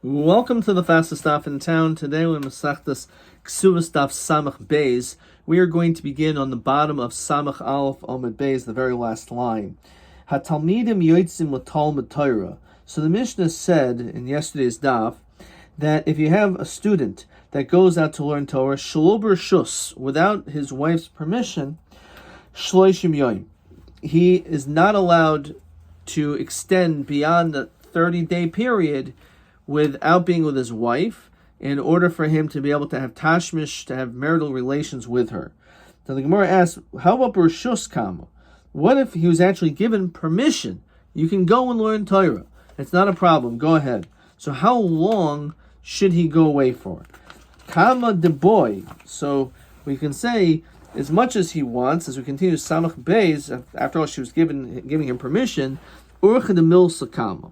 Welcome to the fastest stop in town. Today we're Masechtas Ksuvas Daf Samach Beis. We are going to begin on the bottom of Samach Aleph Amud Beis, the very last line. Hatalmidim yoitzim l'talmud Torah. So the Mishnah said in yesterday's daf that if you have a student that goes out to learn Torah, shelo b'reshus, without his wife's permission, shloishim yoim, he is not allowed to extend beyond the 30-day period without being with his wife, in order for him to be able to have tashmish, to have marital relations with her. So the Gemara asks, how about b'reshus kama? What if he was actually given permission? You can go and learn Torah. It's not a problem. Go ahead. So how long should he go away for? Kama de boy. So we can say as much as he wants, as we continue Samach Beis, after all she was giving him permission, urcha de milsa kama.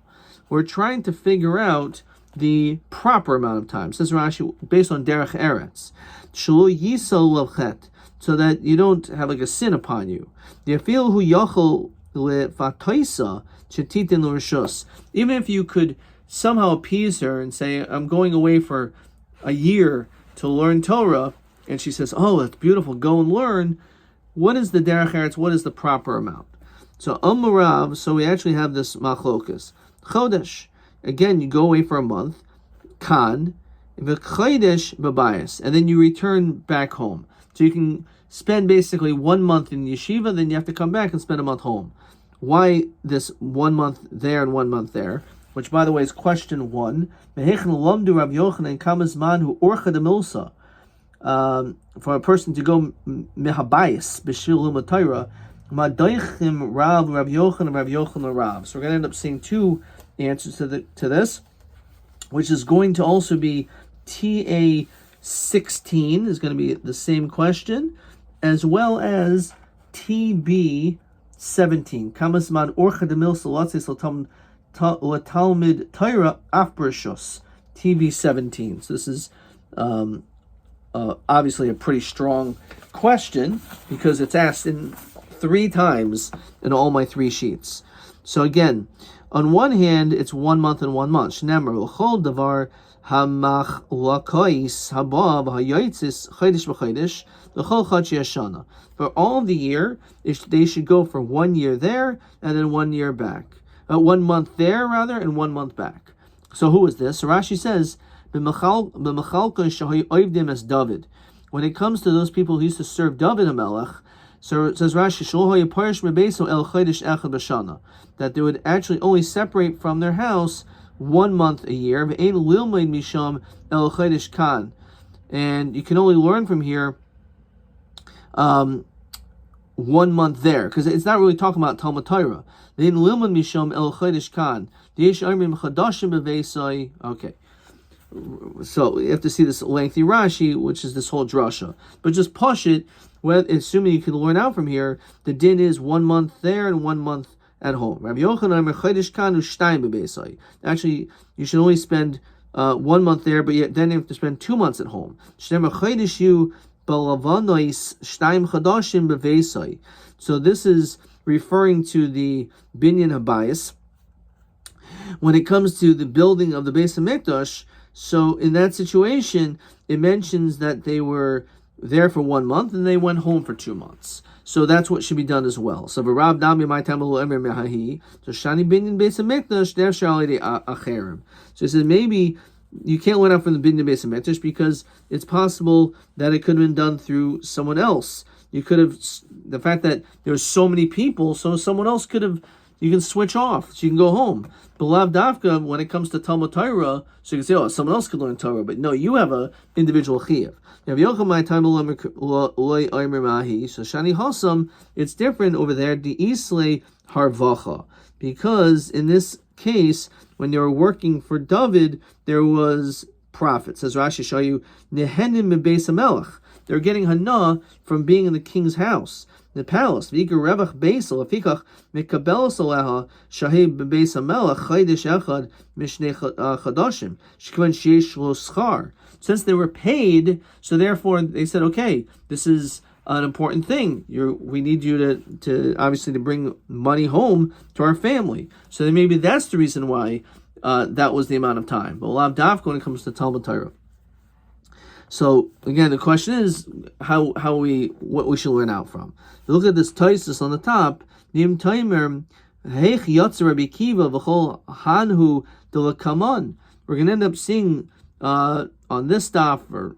We're trying to figure out the proper amount of time. Says Rashi, based on derech eretz, shelo yisol lechet, so that you don't have like a sin upon you. Yafil hu yachol lefataisa shetitin l'reshus. Even if you could somehow appease her and say, I'm going away for a year to learn Torah, and she says, oh, that's beautiful, go and learn. What is the derech eretz? What is the proper amount? So Amarav, so we actually have this machlokas. Chodesh, again, you go away for a month. Kan, v'chodesh b'bayis, and then you return back home. So you can spend basically 1 month in yeshiva, then you have to come back and spend a month home. Why this 1 month there and 1 month there? Which, by the way, is question 1. For a person to go mehabayis b'shil l'matayra, Madaychim Rav Yochanan Rav Yochanan Rav. So we're going to end up seeing two answers to this, which is going to also be TA 16 is going to be the same question, as well as TB 17. Kamasman Orcha de Mil Salatsis Latalmid Taira Afbrishos. TB 17. So this is obviously a pretty strong question because it's asked in 3 times in all my 3 sheets. So again, on one hand, it's 1 month and 1 month. Shnemer l'chol davar hamach lakois habav hayotzis chodesh v'chodesh l'chol chachi hashana. For all of the year, they should go for 1 year there and then 1 year back. 1 month there rather and 1 month back. So who is this? So Rashi says b'machalka shahay oivdim as David. When it comes to those people who used to serve David HaMelech, so it says Rashi, that they would actually only separate from their house 1 month a year. And you can only learn from here 1 month there, because it's not really talking about Talmud Torah. Okay. So you have to see this lengthy Rashi, which is this whole drasha. But just push it, assuming you can learn out from here, the din is 1 month there and 1 month at home. Rabbi Yochanan chodesh kan u'shtayim b'beisai. Actually, you should only spend 1 month there, but then you have to spend 2 months at home. Shnemer chodesh yu b'lavanois shtayim chadashim b'beisai. So this is referring to the binyan habayis. When it comes to the building of the Beis HaMikdash, so in that situation, it mentions that they were there for 1 month and they went home for 2 months. So that's what should be done as well. So Rab Dami my tamalu emer mehahi. So Shani binyan Beis HaMikdash der shalei acherim. So he says maybe you can't learn out from the binyan Beis HaMikdash because it's possible that it could have been done through someone else. You could have, the fact that there were so many people, so someone else could have. You can switch off, so you can go home. But Lav Davka, when it comes to Talmud Torah, so you can say, oh, someone else could learn Torah, but no, you have an individual chiyuv. So Shani Hosam, it's different over there, the Islay Harvacha, because in this case, when they were working for David, there was profit. Says Rashi, show you, Nehenim Beis HaMelech. They're getting hana from being in the king's house, the palace. V'ikar revach beisel afikach mekabelos aleha shahei bebeis hamelech chaydish echad mishnei chadashim shekvan sheish lo schar. Since they were paid, so therefore they said, okay, this is an important thing. We need you to obviously to bring money home to our family. So then maybe that's the reason why that was the amount of time. But Lav Dafka when it comes to Talmud Torah. So again, the question is what we should learn out from. Look at this Taisus on the top. Nim Taimer Heich Yotzer Rabbi Kiva v'chol Hanhu Delakaman. We're going to end up seeing on this daf, or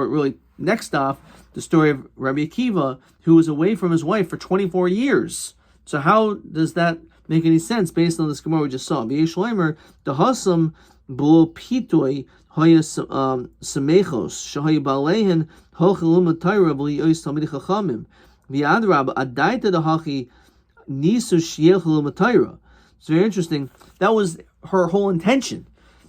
really next daf, the story of Rabbi Akiva, who was away from his wife for 24 years. So how does that make any sense based on this Gemara we just saw? V'yishleimer dehasam b'lo pitoi haya semechos shahaya ba'leihen hochelum l'tayra v'liyois talmidei chachamim v'adrab adaita dehachi nisu shiechelum l'tayra. It's very interesting. That was her whole intention.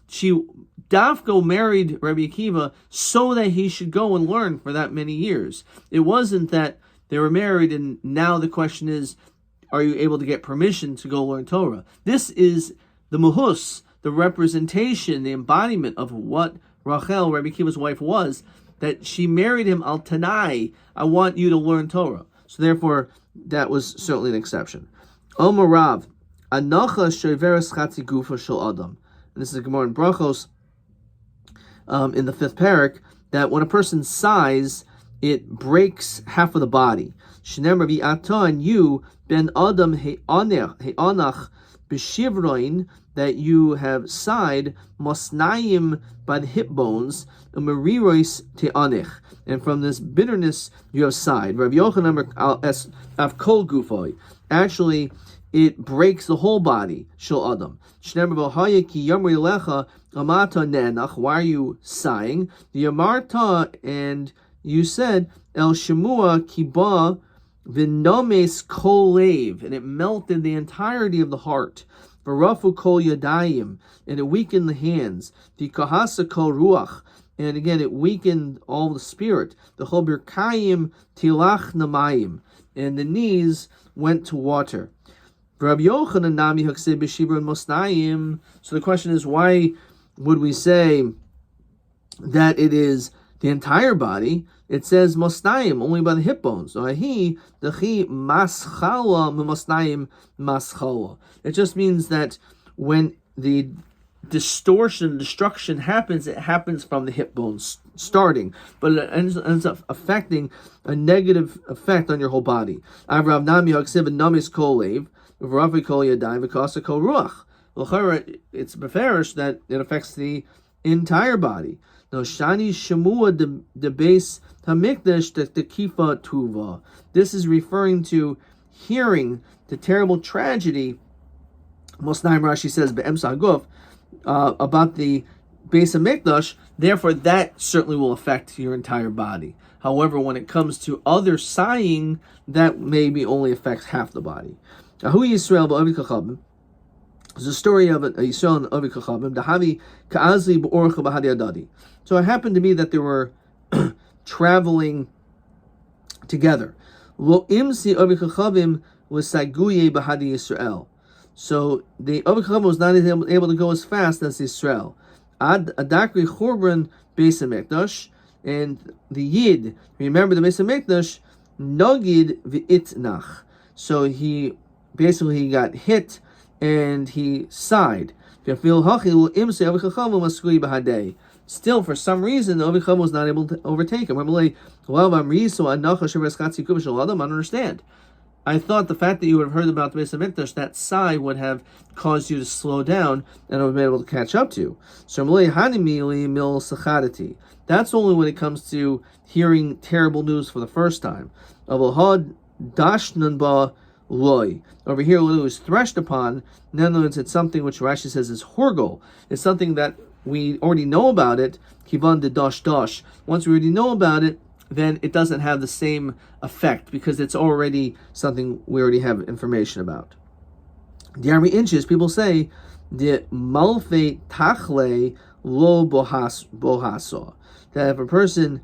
She Dafko married Rabbi Akiva so that he should go and learn for that many years. It wasn't that they were married and now the question is, are you able to get permission to go learn Torah? This is the muhus, the representation, the embodiment of what Rachel, Rabbi Akiva's wife, was, that she married him al tanai. I want you to learn Torah. So therefore, that was certainly an exception. Omer Rav, Anacha sheveres chatzi gufa shel adam. And this is a Gemara in Brachos, in the 5th parak, that when a person sighs, it breaks half of the body. Shnem Rabbi Ata, and you, ben adam he'anach b'shivroin, that you have sighed, mosnayim, by the hip bones, umerirois te'anich, and from this bitterness you have sighed. Rabbi Yochanan av kol gufoi. Actually, it breaks the whole body. Shel adam. Shnem Rabbi ki yamri lecha amata nenach. Why are you sighing? The yamarta, and you said el shemua kiba v'nomes kol lev, and it melted the entirety of the heart. V'rafu kol yadayim, and it weakened the hands. V'kahasa kol ruach, and again it weakened all the spirit. The chol birkayim tilach namayim, and the knees went to water. Rabbi Yochanan nami hakseh b'shibron mosnayim. So the question is, why would we say that it is the entire body? It says mosnayim, only by the hip bones. So he maschala mosnayim maschala. It just means that when the destruction happens, it happens from the hip bones starting, but it ends up affecting a negative effect on your whole body. Avrav nami haksiv namis kolev, v'rafi kol yadayim, v'kasa kol ruach. It's beferish that it affects the entire body. No shani shemua the base hamikdash the kifa tuva. This is referring to hearing the terrible tragedy. Mosnaim Rashi says be'emsa haguf about the base of mikdash. Therefore, that certainly will affect your entire body. However, when it comes to other sighing, that maybe only affects half the body. Ahu Yisrael ba'avi kachabim. There's a story of a Yisrael and Avi Kachabim. Dahavi ka'azli b'orcha b'hadi adadi. So it happened to be that they were traveling together. Lo imsi Avi Kachabim was saguye b'hadi Yisrael. So the Avi Kachabim was not able to go as fast as Yisrael. Ad adakri churban beis hamikdash, and the Yid, remember the beis hamikdash, nogid v'itnach. So he got hit and he sighed. Still, for some reason, the Avicham was not able to overtake him. I don't understand. I thought the fact that you would have heard about the Beis HaMikdash, that sigh would have caused you to slow down and would have been able to catch up to you. So that's only when it comes to hearing terrible news for the first time. Loy. Over here, when it was threshed upon, in other words, it's something which Rashi says is horgol. It's something that we already know about it. Kivan de dosh dosh. Once we already know about it, then it doesn't have the same effect because it's already something we already have information about. The army inches, people say, the malfe tachle lo bohaso. That if a person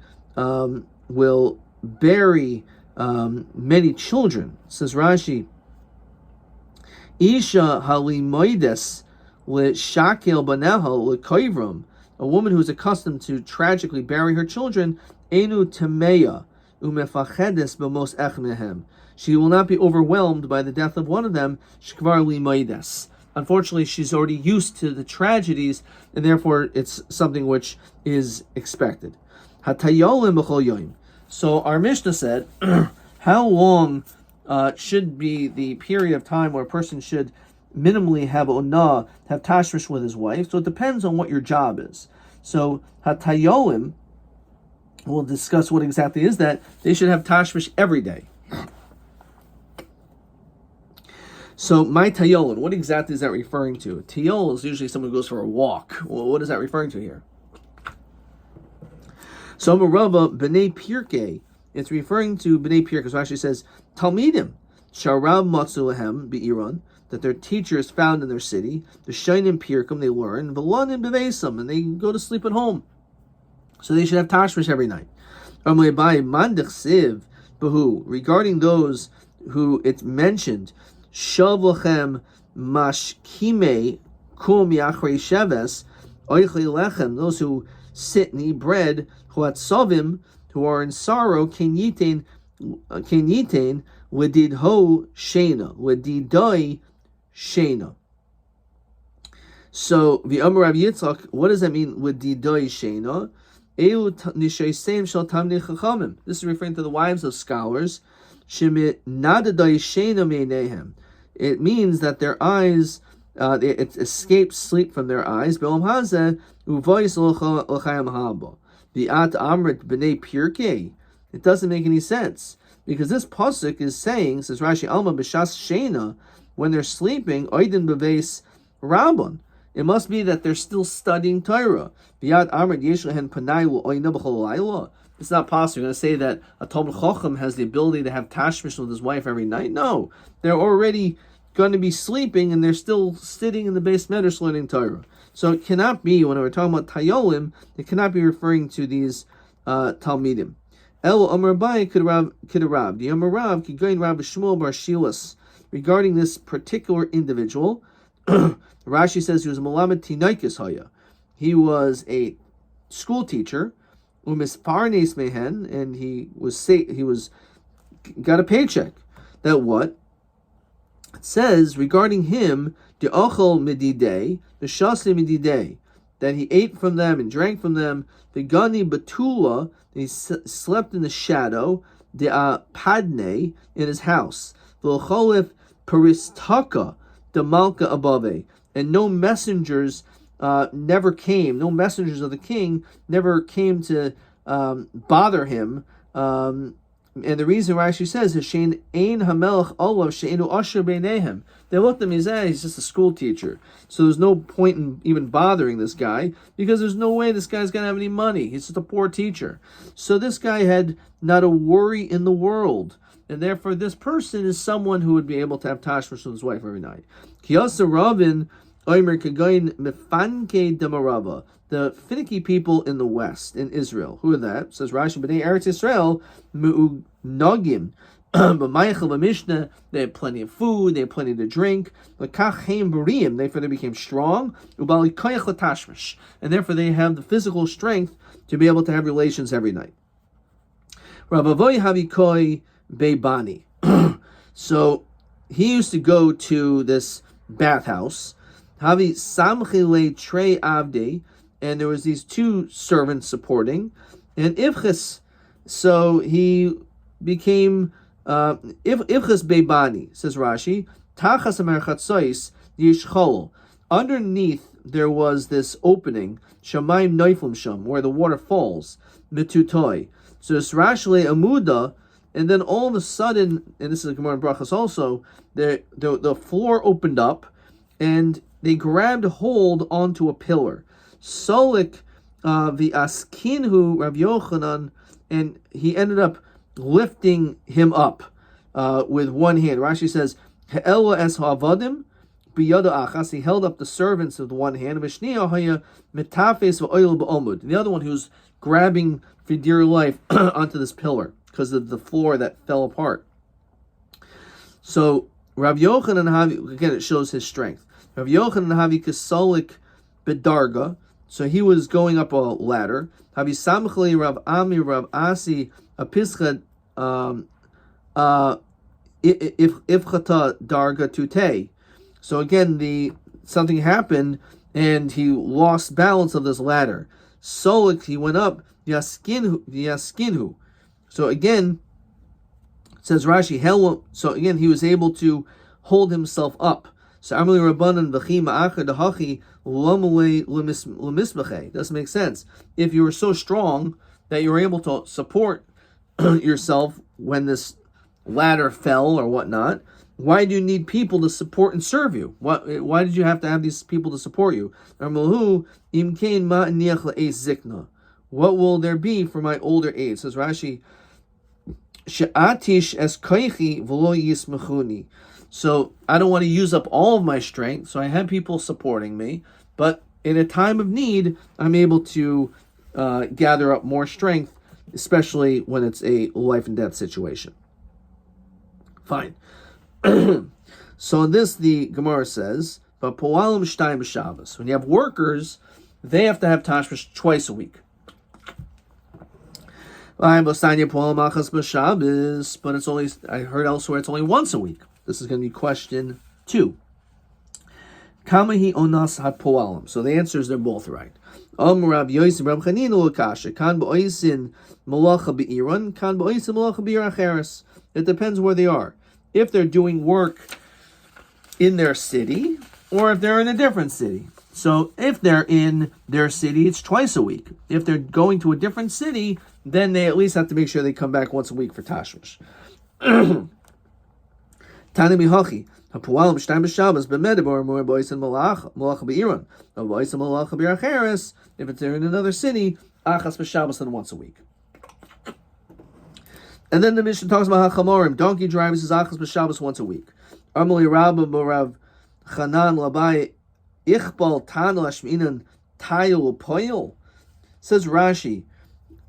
will bury many children, says Rashi, Isha halimoides shakel baneho lekoivrum, a woman who is accustomed to tragically bury her children, enu temeya umefachedes b'mos ech mehem. She will not be overwhelmed by the death of one of them, shkvar limoides, unfortunately, she's already used to the tragedies, and therefore it's something which is expected. Hatayolim b'chol yoim. So our Mishnah said, how long should be the period of time where a person should minimally have onah, have tashmish with his wife? So it depends on what your job is. So hatayolim, we'll discuss what exactly is that. They should have tashmish every day. So my tayolim, what exactly is that referring to? Tayol is usually someone who goes for a walk. Well, what is that referring to here? So Rabbi b'nei pirkei, it's referring to b'nei pirkei. So actually says talmidim sharab matzu lehem be'iran, that their teacher is found in their city. The shainim pirkum, they learn v'lanim b'veisam, and they go to sleep at home. So they should have tashmish every night. Regarding those who it's mentioned, shav lachem mashkime kum yachrei sheves oichle lechem, those who sit and eat bread, huatzavim, who are in sorrow, ken yitain ledidho shena, ledidoi shena. So the Amar Rabbi Yitzchak, what does that mean? Ledidoi shena. This is referring to the wives of scholars. It means that their eyes, it escapes sleep from their eyes. It doesn't make any sense, because this pasuk is saying, says Rashi, Alma b'shas shena, when they're sleeping, oidin beveis rabban. It must be that they're still studying Torah. It's not possible. You're going to say that a Talmud Chacham has the ability to have tashmish with his wife every night? No. They're already going to be sleeping and they're still sitting in the base medrash learning Torah. So it cannot be, when we're talking about Tayolim, it cannot be referring to these Talmidim. El Amar Rabbi Kidarab. The Amar Rav Kigain Rabbi Shmuel Bar Shilas. Regarding this particular individual, Rashi says he was a Malamed Tinaikis Haya. He was a school teacher, Umisparnes Mehen, and he got a paycheck. That what? It says regarding him, the Ochel Medidei, the Shasli Medidei, that he ate from them and drank from them, the Gani Batula, he slept in the shadow, the Padne, in his house, the Cholif Paristaka, the Malka Above, and no messengers never came, no messengers of the king never came to bother him. And the reason Rashi says is Shein Ein Hamelach Olav Sheinu Asher Beinehem. They looked at him, he's just a school teacher. So there's no point in even bothering this guy, because there's no way this guy's gonna have any money. He's just a poor teacher. So this guy had not a worry in the world. And therefore this person is someone who would be able to have tashmish with his wife every night. Kiyasa Ravin Omer Kagain Mefanke Demarava, the finicky people in the west, in Israel. Who are that? Says Rashi, B'nai Eretz Yisrael, Mu'ugnogim. But Mayachel B'Mishnah, they had plenty of food, they had plenty to drink. L'kach Heim B'Riyim, therefore they became strong. Ubali Koyach L'Tashmish, and therefore they have the physical strength to be able to have relations every night. Rabavoy Havikoi Beibani. So he used to go to this bathhouse. Havi Samchile Trey Avde, and there was these two servants supporting, and Ivchis, so he became Ivchis Beibani, says Rashi, Tachas Amerchatsois Yishchol. Underneath there was this opening, Shamayim Neiflim Sham, where the water falls, Mitutoi. So it's Rashile Amuda, and then all of a sudden, and this is a Gemara in Brachas also, the floor opened up, and they grabbed hold onto a pillar. Solik v'askinhu Rav Yochanan, and he ended up lifting him up with one hand. Rashi says, He'ela es ha'avadim b'yada achas. He held up the servants with one hand. V'shniya haya metafes v'oil b'omud. The other one who was grabbing for dear life onto this pillar because of the floor that fell apart. So Rav Yochanan, again, it shows his strength. Rav Yochanan Havi Kasolik Bedarga, so he was going up a ladder. Havi Samchli Rav Ami Rav Asi Apischa Ifchata Darga Tute. So again, the something happened and he lost balance of this ladder. Solik, he went up, Yaskinhu. So again, says Rashi, so again, he was able to hold himself up. So Amali Rabbanan V'chima Achad Hachi Lamale Lemismache. Doesn't make sense. If you were so strong that you were able to support yourself when this ladder fell or whatnot, why do you need people to support and serve you? Why did you have to have these people to support you? What will there be for my older age? Says Rashi, She'atish es koichi v'lo yismechuni. So I don't want to use up all of my strength, so I have people supporting me, but in a time of need, I'm able to gather up more strength, especially when it's a life and death situation. Fine. So this, the Gemara says, but po'alim shtayim b'Shabbos. When you have workers, they have to have tashmish twice a week. But it's only, I heard elsewhere, it's only once a week. This is going to be question 2. Kamahi onas hat po'alim. So the answers, they're both right. Rab Yosim Rab Chanina Lakasha kan ba'oisin malacha be'iran kan ba'oisin malacha be'ir acheres. It depends where they are. If they're doing work in their city, or if they're in a different city. So if they're in their city, it's twice a week. If they're going to a different city, then they at least have to make sure they come back once a week for tashmish. Tani mihachi hapualim shtayim b'Shabbos b'medibor more ba'oisin malacha be'iran ba'oisin malacha be'ir acheres. If it's in another city, achas b'Shabbos, then once a week. And then the Mishnah talks about hachamorim, donkey drivers, is achas b'Shabbos once a week. Amali Rabbi Barav Chanan Labai Ichbal Tana Lashminan Tayil Poil. Says Rashi,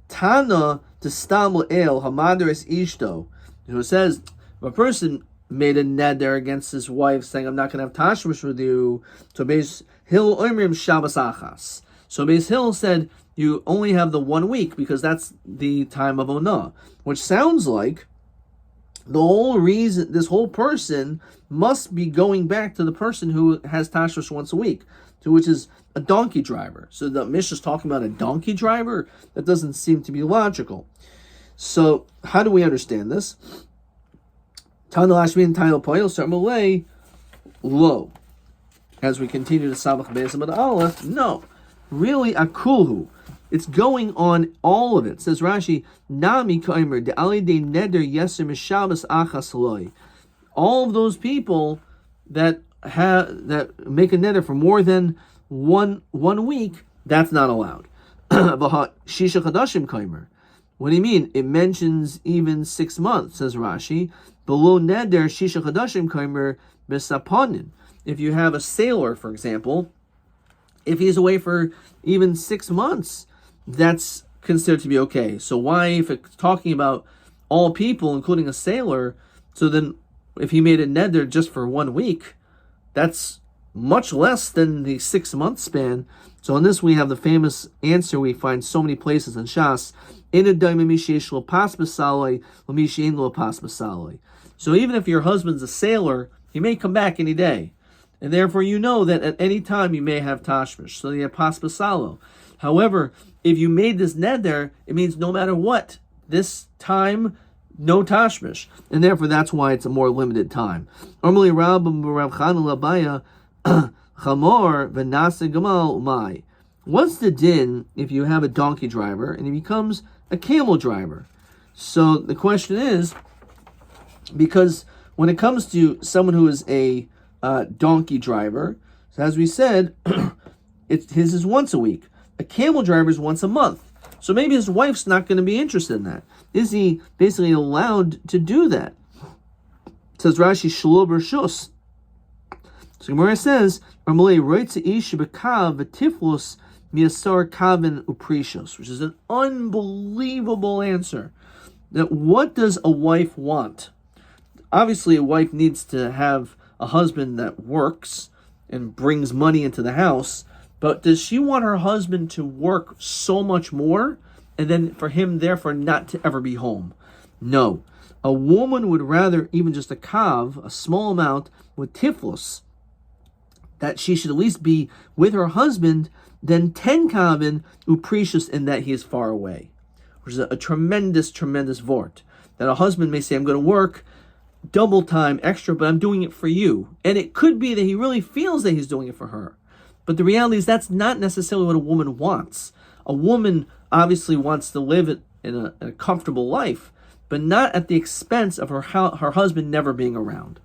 Tana Testam El Hamadres Ishto, who says if a person made a neder against his wife, saying, I'm not going to have tashmish with you, so Beis Hill Oimrim Shabbos Achas. So Beis Hill said, you only have the 1 week because that's the time of Onah, which sounds like the whole reason this whole person must be going back to the person who has tashmish once a week, to which is a donkey driver. So the Mishnah is talking about a donkey driver? That doesn't seem to be logical. So how do we understand this? Tana Lashmin Tayil Poil Sarmalay Lo. As we continue to Samach Beis Amud Aleph, no. Really akulhu. It's going on all of it. Says Rashi, Nami Kaimer, de Ali de Neder Yeser Mishabas Achas Loi. All of those people that make a neder for more than one week, that's not allowed. Shisha Chadashim Kaimer. What do you mean? It mentions even 6 months, says Rashi. Below neder Shisha Chadashim Kaimer Besaponin. If you have a sailor, for example, if he's away for even 6 months, that's considered to be okay. So why, if it's talking about all people, including a sailor, so then if he made a neder just for 1 week, that's much less than the 6 month span. So on this we have the famous answer we find so many places in Shas. So even if your husband's a sailor, he may come back any day. And therefore you know that at any time you may have tashmish. So you have paspasalo. However, if you made this neder, it means no matter what, this time, no tashmish. And therefore that's why it's a more limited time. Normally Rav Chanina Labaya Chamor v'nase Gamal Umay. What's the din if you have a donkey driver and he becomes a camel driver? So the question is, because when it comes to someone who is a donkey driver, so as we said, his is once a week. A camel driver is once a month. So maybe his wife's not going to be interested in that. Is he basically allowed to do that? It says Rashi Shlo Bershus. So Gemara says, which is an unbelievable answer. That what does a wife want? Obviously, a wife needs to have a husband that works and brings money into the house, but does she want her husband to work so much more and then for him therefore not to ever be home? No. A woman would rather even just a kav, a small amount, with tiflus, that she should at least be with her husband than 10 kavin uprecious in that he is far away, which is a tremendous, tremendous vort. That a husband may say, I'm going to work double time extra, but I'm doing it for you. And it could be that he really feels that he's doing it for her. But the reality is that's not necessarily what a woman wants. A woman obviously wants to live in a comfortable life, but not at the expense of her husband never being around.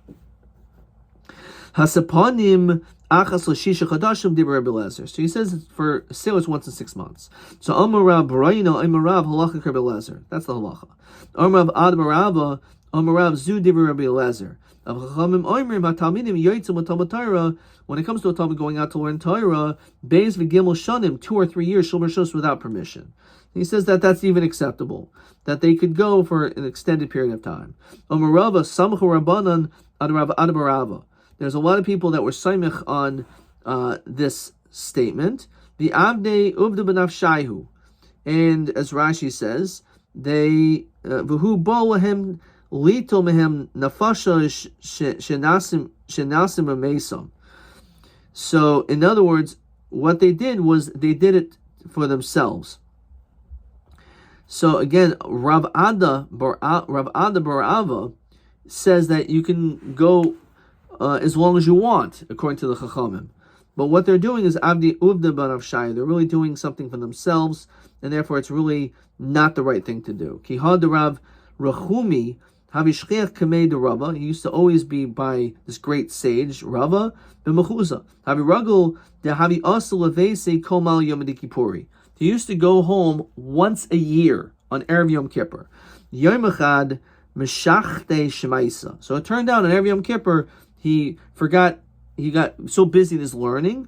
Hasapanim achas l'shisha chadashim diber Rabbi Eliezer. So he says for sailors once in 6 months. So Amar Rav Barayino, Amar Rav halacha Rabbi Eliezer. That's the halacha. Amar Rav Ad Barava, Amar Rav Zu diber Rabbi Eliezer. When it comes to a Talmud going out to learn Torah, Beis v'Gimel Shanim, 2 or 3 years, Shomer Shos without permission. He says that that's even acceptable, that they could go for an extended period of time. Amar Rava Samchu Rabbanan Ad Rav Ad Barava. There's a lot of people that were saimich on this statement. The Avdei Uvda B'nafshayhu, and as Rashi says, they v'hu bo lahem lito mehem nafasha shenasim amesam. So, in other words, what they did was they did it for themselves. So again, Rav Ada Barava says that you can go as long as you want, according to the Chachamim. But what they're doing is Avdi Uvda B'nafshai. They're really doing something for themselves, and therefore it's really not the right thing to do. Ki had Rav Rachumi Havishchiach Kamei de Rava. He used to always be by this great sage Rava b'Mechuza. Havi Ragul de Havi Asa Levese Komal Yom Kippuri. He used to go home once a year on Erev Yom Kippur. Yom Echad Meshachte Shemaisa. So it turned out on Erev Yom Kippur he got so busy in his learning,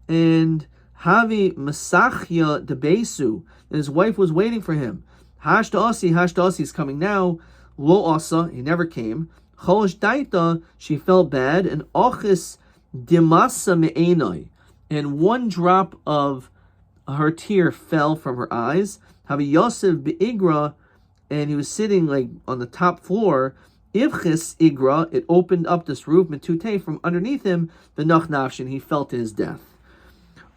and Havi Masachya de Besu, and his wife was waiting for him. Hashta is coming now. Lo Asa, he never came. Cholosh Daita, she felt bad, and Ochis Dimasa Me'enoi, and one drop of her tear fell from her eyes. Havi Yosef Be'igra, and he was sitting like on the top floor. Ivchis Igra, it opened up this roof, Metute, from underneath him, the Nach Nafshin, he fell to his death.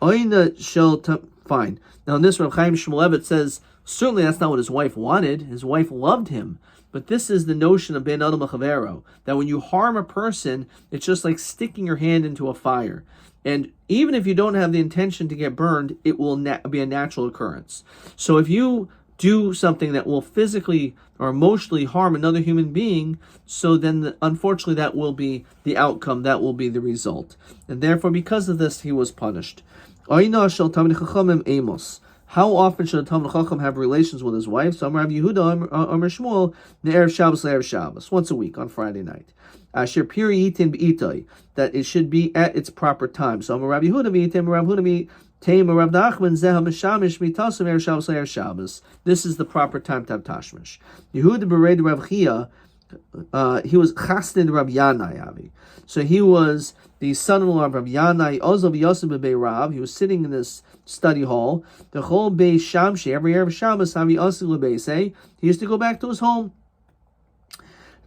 Oina Shel, fine. Now in this, Rav Chaim Shmulevitz says, certainly that's not what his wife wanted. His wife loved him. But this is the notion of Ben Adam Chavero, that when you harm a person, it's just like sticking your hand into a fire. And even if you don't have the intention to get burned, it will be a natural occurrence. So if you do something that will physically or emotionally harm another human being, so then unfortunately that will be the outcome, that will be the result. And therefore, because of this, he was punished. How often should a Talmid Chacham have relations with his wife? So Rav Yehuda, Amar Shmuel, Erev Shabbos, Erev Shabbos, once a week on Friday night. Asher Piri Yitin B'itay, that it should be at its proper time. So Rav Yehuda B'itay, Rav Yehuda B'itay, Rav Nachman Zeha Mishamish Mitasum Erev Shabbos, Erev Shabbos. This is the proper time to have Tashmish. Yehuda B'Red Rav Chia, he was Chasnid Rav Yanai Avi. So he was the son-in-law of Rav Yanai, Ozov Yosef B'Bei Rav. He was sitting in this study hall. The whole Bei Shamshi, every year of Shabbos, Havi Osi L'Beisei, he used to go back to his home.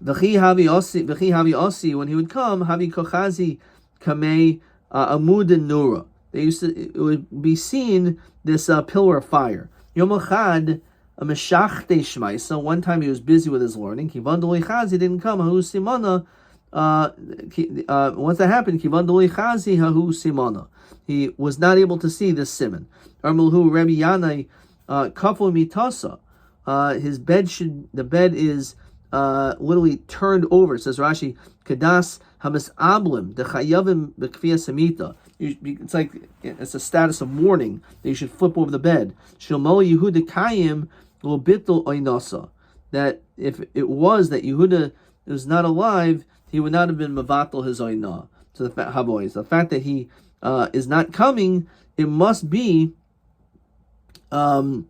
V'chi Havi Osi, when he would come, Havi Kochazi Kamei Amud and Nura. It would be seen this pillar of fire. Yom Echad, Meshachte Shmaisa. One time he was busy with his learning. Kivan Doli Chazi didn't come. Hahu Simana. Once that happened, Kivan Doli Chazi Hahu Simana. He was not able to see this simon. Armulhu Rabbi Yanai Kafo Mitasa. The bed is literally turned over. Says Rashi, Kadas Hamas Ablim, the Chayavim Bekvia Samita. It's a status of mourning that you should flip over the bed. Shilmo Yehuda Kayim Lobitl Oinasa. That if it was that Yehuda was not alive, he would not have been Mavatal his Oinah. So the fact that he is not coming, it must be this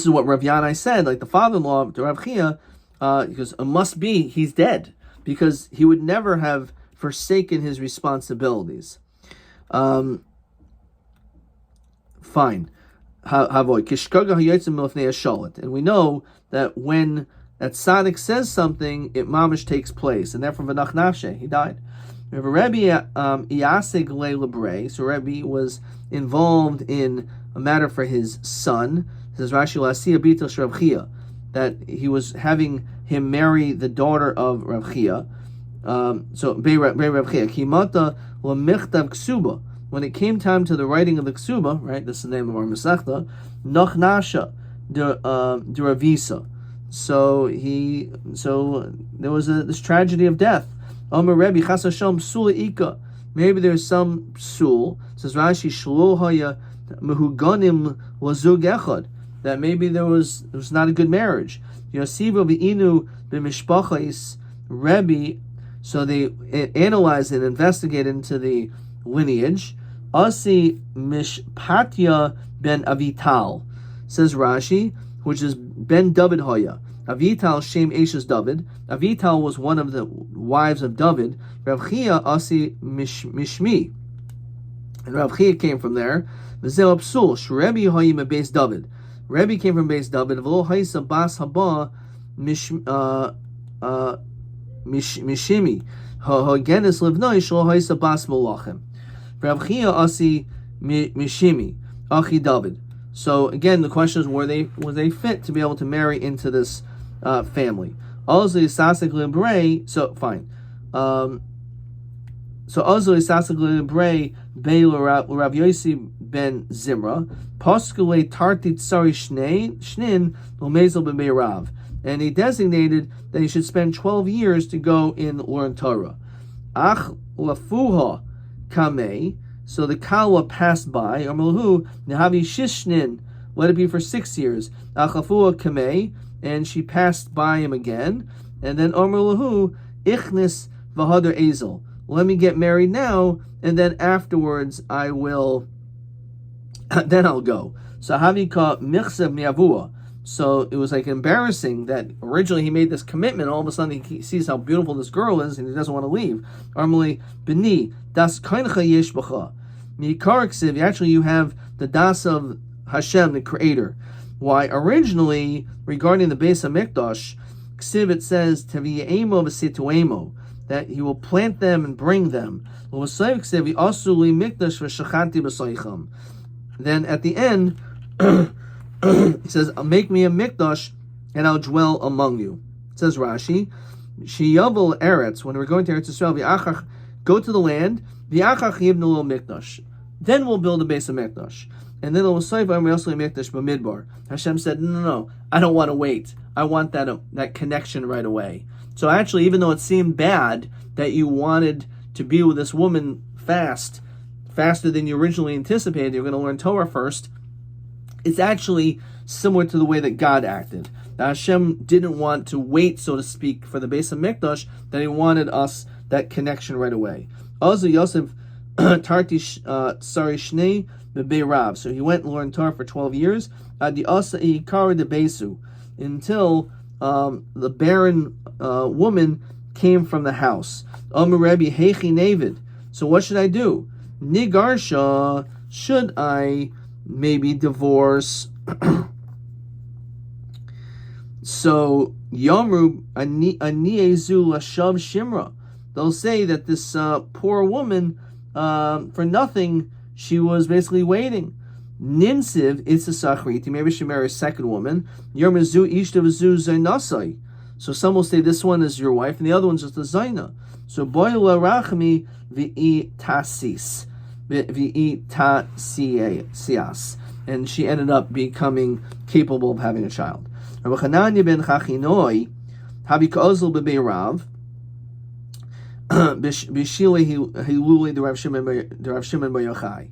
is what Rav Yanai said, like the father-in-law of Rav Chia, because it must be he's dead, because he would never have forsaken his responsibilities. Fine. And we know that when that tzaddik says something, it mamish takes place, and therefore v'nach nafshe, he died. Rabbi Iyasig lebre, so Rabbi was involved in a matter for his son. Says Rashi Lasiya Bita Rav Chia, that he was having him marry the daughter of Rav Chia. So Bei Rav Chia Kimata lemichtav ksuba. When it came time to the writing of the ksuba, right? This is the name of our Masechta. Noch nasha de Ravisa. So there was this tragedy of death. Omer Rebbe Chas Hashem Psula Ika. Maybe there's some psul. Says Rashi Shlo Haya Mehuganim Lazug Echad. That maybe there was not a good marriage. Yosiva V'inu B'mishpachais Rebbe. So they analyzed and investigated into the lineage. Asi Mishpatya ben Avital, says Rashi, which is ben David Hoya. Avital Shem Eshes David. Avital was one of the wives of David. Rav Chia Asi Mishmi. And Rav Chia came from there. V'zeh Psul Shrebi Hoyim Beis David. Rebbe came from Beis David. V'lo Haisa Bas Haba Mishimi. Ha'genis Livnoi Shlo Haisa Bas Malachim. Rav Chia Asi Mishimi Achi David. So again, the question is, were they fit to be able to marry into this family? Also, Sasik Libre. So fine. So also Sasik Libre Beil Rav Yosi ben Zimra Poskule Tartit Sari Shnin Lomezel B'Meirav, and he designated that he should spend 12 years to go and learn Torah. Ach Lafuha Kamei. So the Kawa passed by. Amalhu Nehavi Shishnin. Let it be for 6 years. Achafua Kamei, and she passed by him again. And then Amalhu Ichnis Vahadar Ezel. Let me get married now, and then afterwards I will. Then I'll go. So Havika Michsev Miavua. So it was like embarrassing that originally he made this commitment. All of a sudden he sees how beautiful this girl is, and he doesn't want to leave. Armali Beni Das Kaincha Yeshbacha. Mikaraksiv. Actually, you have the Das of Hashem, the Creator. Why originally regarding the Beis Hamikdash, Ksiv it says Taviemo v'Situemo, that he will plant them and bring them. Then at the end, he says, make me a mikdash and I'll dwell among you. It says Rashi, Shiyavol Eretz, when we're going to Eretz Yisrael, go to the land, mikdash. Then we'll build a base of mikdash. And then Hashem said, no, I don't want to wait. I want that connection right away. So actually, even though it seemed bad that you wanted to be with this woman faster than you originally anticipated, you're going to learn Torah first, it's actually similar to the way that God acted. That Hashem didn't want to wait, so to speak, for the base of Mikdash, that he wanted us that connection right away. Also, Yosef Tarti Sari Shnei Bebeirav. So he went and learned Torah for 12 years. Adi Asa Ikara de Besu, until the barren woman came from the house. Omer Rebbe Hechi Navid. So what should I do? Nigarsha, should I maybe divorce? So Yomru Aniezu Lashav Shimra. They'll say that this poor woman, for nothing, she was basically waiting. Ninsiv it's a sachriti. Maybe she marry a second woman. Yormazu Ishtavazu Zainasai. So some will say this one is your wife, and the other one's just a Zaina. So Boila Rachmi V'i Tasis. V'i Tasias. And she ended up becoming capable of having a child. Rabbi Chananya ben Chachinoi, Habi Ka'ozl Bebeirav, Bishile Hiluli the Rav Shimon Bar Yochai.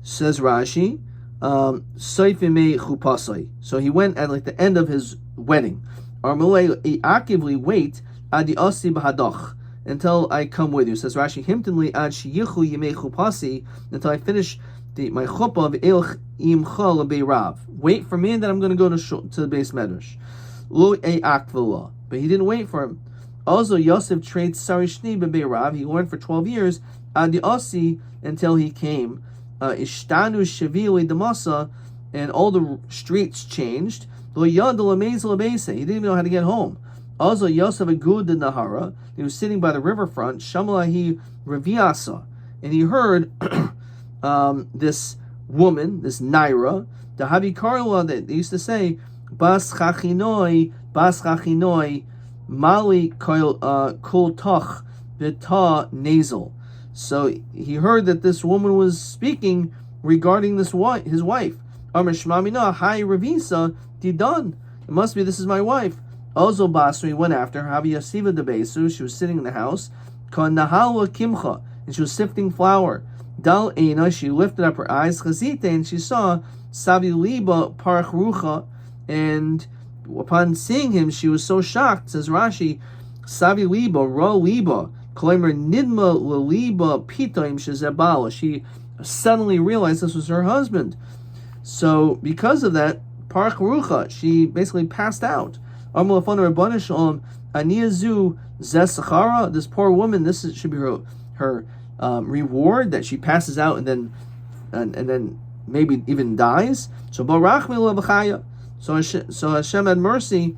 Says Rashi, Soifime Chupasai. So he went at like the end of his wedding. Armulei actively wait Adi Asi Bahadach, until I come with you. Says Rashi, Himtinli ad Shiyichu Yimei Chupasi, until I finish my chuppah of Ilch Imcha Beirav. Wait for me, and then I'm going to go to the base medrash. Lo e akvela, but he didn't wait for him. Also, Yosef trades Sarishni Beirav. He learned for 12 years Adi Asi, until he came. Ishtanu Shavili Damasa, and all the streets changed. He didn't even know how to get home. Also, Yosef Agud the Nahara, he was sitting by the riverfront, Shamalahi Raviasa, and he heard this woman, this Naira, the Havikarla, that they used to say, Bas Chachinoi, Mali Kol Toch, Vita Nasal. So he heard that this woman was speaking regarding his wife. Amr Shmamina, Hai Ravisa, Didan. It must be this is my wife. Ozo Basri went after her. Havi Yasiva de Besu. She was sitting in the house. Kon Nahalwa Kimcha, and she was sifting flour. Dal Eina, she lifted up her eyes. Chazite, and she saw Savi Liba Parach Rucha, and upon seeing him, she was so shocked. Says Rashi, Savi Liba, Ra Liba, Kloimer Nidma Liba Pitoim Shezebala. She suddenly realized this was her husband. So because of that, Parach Rucha, she basically passed out. This poor woman, should be her reward, that she passes out and then maybe even dies. So Hashem had mercy,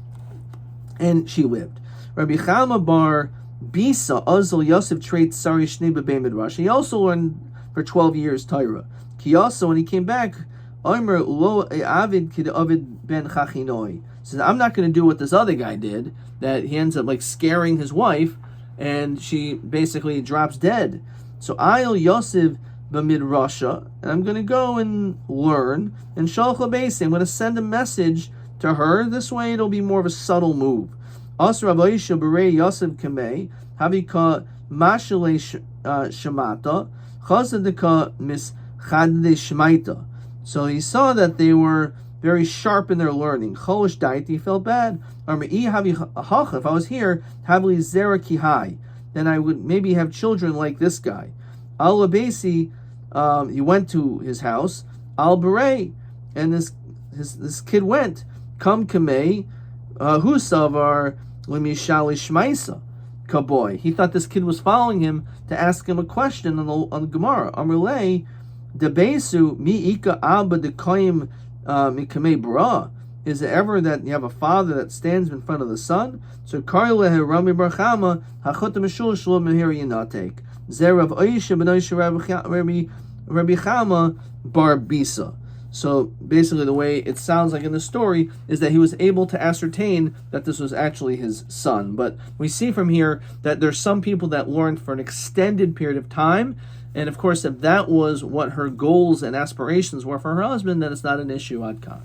and she lived. Rabbi Chama bar Bisa Azal Yosef trait Sari Shnei B'Bei Midrash. He also learned for 12 years Torah. He also, when he came back, Omer lo avid kid avid ben chachinoi. Says, I'm not going to do what this other guy did, that he ends up like scaring his wife, and she basically drops dead. So I'll Yosef b'midrasha, and I'm going to go and learn, and shalach l'beis, I'm going to send a message to her. This way it'll be more of a subtle move. As Rav Oisha b'rei Yosef kamei, havika mashale shemata, chazadika mis chadde shmaita. So he saw that they were very sharp in their learning. Cholish daiti, he felt bad. If I was here, havli zera kihai, then I would maybe have children like this guy. Al labesi, he went to his house. Al berei, and this kid went. Come kamei, husavar lemishali shmaisa kaboy. He thought this kid was following him to ask him a question on the Gemara. Amrulei. Debesu mi ika abba de koyim mikamei bra. Is it ever that you have a father that stands in front of the son? So karle Rami Barchama hachot mishul shalom mehir yinatek zerav oisha benoisha Rabbi Chama bar Bisa. So basically, the way it sounds like in the story is that he was able to ascertain that this was actually his son. But we see from here that there's some people that learned for an extended period of time. And of course, if that was what her goals and aspirations were for her husband, then it's not an issue ad kan.